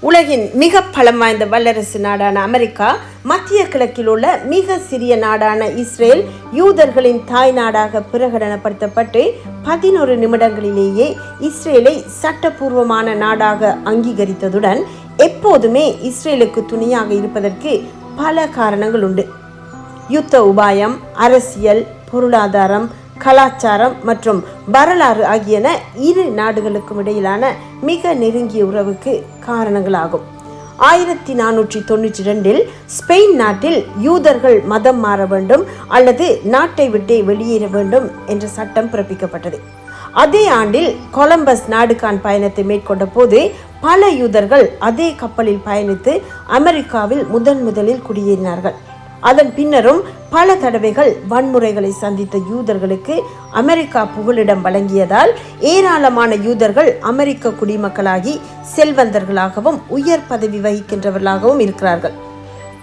உலகின் மிக பலம் வாய்ந்த வல்லரசு நாடான அமெரிக்கா, மத்திய கிழக்கில் உள்ள மிக சிறிய நாடான இஸ்ரேல் யூதர்களின் தாய் நாடாக பிரகடனப்படுத்தப்பட்டு 11 நிமிடங்களிலேயே இஸ்ரேலை சட்டபூர்வமான நாடாக அங்கீகரித்ததுடன் எப்போதுமே இஸ்ரேலுக்கு துணையாக இருப்பதற்கு பல காரணங்கள் உண்டு. யுத்த உபாயம், அரசியல், பொருளாதாரம், கலாச்சாரம் மற்றும் வரலாறு ஆகியன இரு நாடுகளுக்கும் இடையிலான மிக நெருங்கிய உறவுக்கு காரணங்களாகும். 1492 ஸ்பெயின் நாட்டில் யூதர்கள் மதம் மாற வேண்டும் அல்லது நாட்டை விட்டே வெளியேற வேண்டும் என்ற சட்டம் பிறப்பிக்கப்பட்டது. அதே ஆண்டில் கொலம்பஸ் நாடுகான் பயணத்தை மேற்கொண்ட போது பல யூதர்கள் அதே கப்பலில் பயணித்து அமெரிக்காவில் முதலில் குடியேறினார்கள். அதன் பின்னரும் பல தடவைகள் வன்முறைகளை சந்தித்த யூதர்களுக்கு அமெரிக்கா புகலிடம் வழங்கியதால் ஏராளமான யூதர்கள் அமெரிக்க குடிமக்களாகி செல்வந்தர்களாகவும் உயர் பதவி வகிக்கின்றவர்களாகவும் இருக்கிறார்கள்.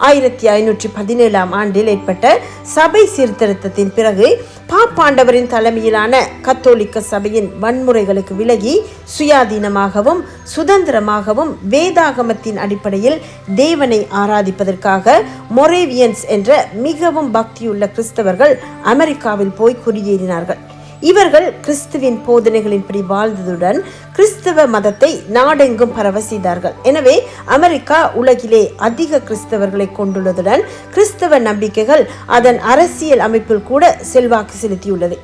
1517 ஆண்டில் ஏற்பட்ட சபை சீர்திருத்தத்தின் பிறகு பாப்பாண்டவரின் தலைமையிலான கத்தோலிக்க சபையின் வன்முறைகளுக்கு விலகி சுயாதீனமாகவும் சுதந்திரமாகவும் வேதாகமத்தின் அடிப்படையில் தேவனை ஆராதிப்பதற்காக மொரேவியன்ஸ் என்ற மிகவும் பக்தியுள்ள கிறிஸ்தவர்கள் அமெரிக்காவில் போய் குடியேறினார்கள். இவர்கள் கிறிஸ்துவின் போதனைகளின்படி வாழ்ந்ததுடன் கிறிஸ்தவ மதத்தை நாடெங்கும் பரவ செய்தார்கள். எனவே அமெரிக்கா உலகிலே அதிக கிறிஸ்தவர்களை கொண்டுள்ளதுடன் கிறிஸ்தவ நம்பிக்கைகள் அதன் அரசியல் அமைப்பில் கூட செல்வாக்கு செலுத்தியுள்ளது.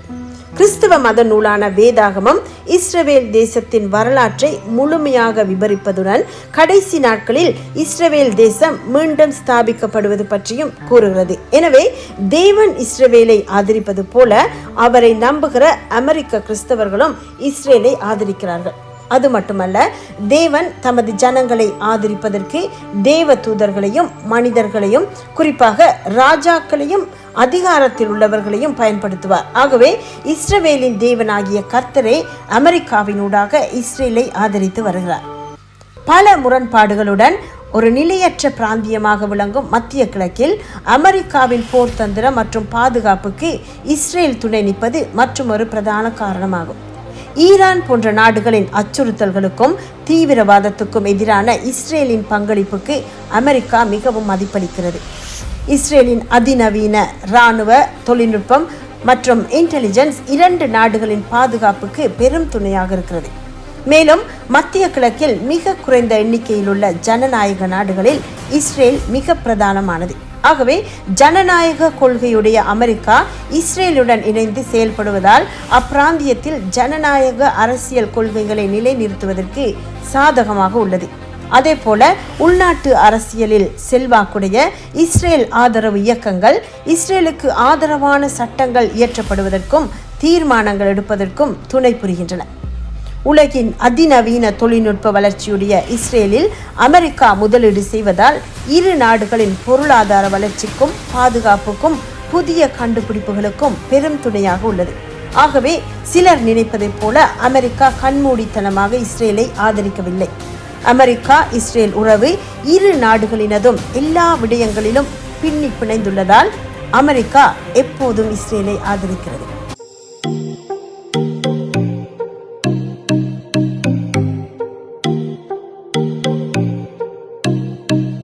கிறிஸ்தவ மத நூலான வேதாகமம் இஸ்ரவேல் தேசத்தின் வரலாற்றை முழுமையாக விவரிப்பதுடன் கடைசி நாட்களில் இஸ்ரவேல் தேசம் மீண்டும் ஸ்தாபிக்கப்படுவது பற்றியும் கூறுகிறது. எனவே தேவன் இஸ்ரவேலை ஆதரிப்பது போல அவரை நம்புகிற அமெரிக்க கிறிஸ்தவர்களும் இஸ்ரேலை ஆதரிக்கிறார்கள். அது மட்டுமல்ல, தேவன் தமது ஜனங்களை ஆதரிப்பதற்கு தேவ தூதர்களையும் மனிதர்களையும் குறிப்பாக ராஜாக்களையும் அதிகாரத்தில் உள்ளவர்களையும் பயன்படுத்துவார். ஆகவே இஸ்ரவேலின் தேவனாகிய கர்த்தரே அமெரிக்காவினூடாக இஸ்ரேலை ஆதரித்து வருகிறார். பல முரண்பாடுகளுடன் ஒரு நிலையற்ற பிராந்தியமாக விளங்கும் மத்திய கிழக்கில் அமெரிக்காவின் போர் தந்திரம் மற்றும் பாதுகாப்புக்கு இஸ்ரேல் துணை நிற்பது மற்றும் ஒரு பிரதான காரணமாகும். ஈரான் போன்ற நாடுகளின் அச்சுறுத்தல்களுக்கும் தீவிரவாதத்துக்கும் எதிரான இஸ்ரேலின் பங்களிப்புக்கு அமெரிக்கா மிகவும் மதிப்பளிக்கிறது. இஸ்ரேலின் அதிநவீன இராணுவ தொழில்நுட்பம் மற்றும் இன்டெலிஜென்ஸ் 2 நாடுகளின் பாதுகாப்புக்கு பெரும் துணையாக இருக்கிறது. மேலும் மத்திய கிழக்கில் மிக குறைந்த எண்ணிக்கையில் உள்ள ஜனநாயக நாடுகளில் இஸ்ரேல் மிக பிரதானமானது. ஆகவே ஜனநாயக கொள்கையுடைய அமெரிக்கா இஸ்ரேலுடன் இணைந்து செயல்படுவதால் அப்பிராந்தியத்தில் ஜனநாயக அரசியல் கொள்கைகளை நிலைநிறுத்துவதற்கு சாதகமாக உள்ளது. அதே போல உள்நாட்டு அரசியலில் செல்வாக்குடைய இஸ்ரேல் ஆதரவு இயக்கங்கள் இஸ்ரேலுக்கு ஆதரவான சட்டங்கள் இயற்றப்படுவதற்கும் தீர்மானங்கள் எடுப்பதற்கும் துணை புரிகின்றன. உலகின் அதிநவீன தொழில்நுட்ப வளர்ச்சியுடைய இஸ்ரேலில் அமெரிக்கா முதலீடு செய்வதால் இரு நாடுகளின் பொருளாதார வளர்ச்சிக்கும் பாதுகாப்புக்கும் புதிய கண்டுபிடிப்புகளுக்கும் பெரும் துணையாக உள்ளது. ஆகவே சிலர் நினைப்பதைப் போல அமெரிக்கா கண்மூடித்தனமாக இஸ்ரேலை ஆதரிக்கவில்லை. அமெரிக்கா இஸ்ரேல் உறவு இரு நாடுகளினதும் எல்லா விடயங்களிலும் பின்னி பிணைந்துள்ளதால் அமெரிக்கா எப்போதும் இஸ்ரேலை ஆதரிக்கிறது.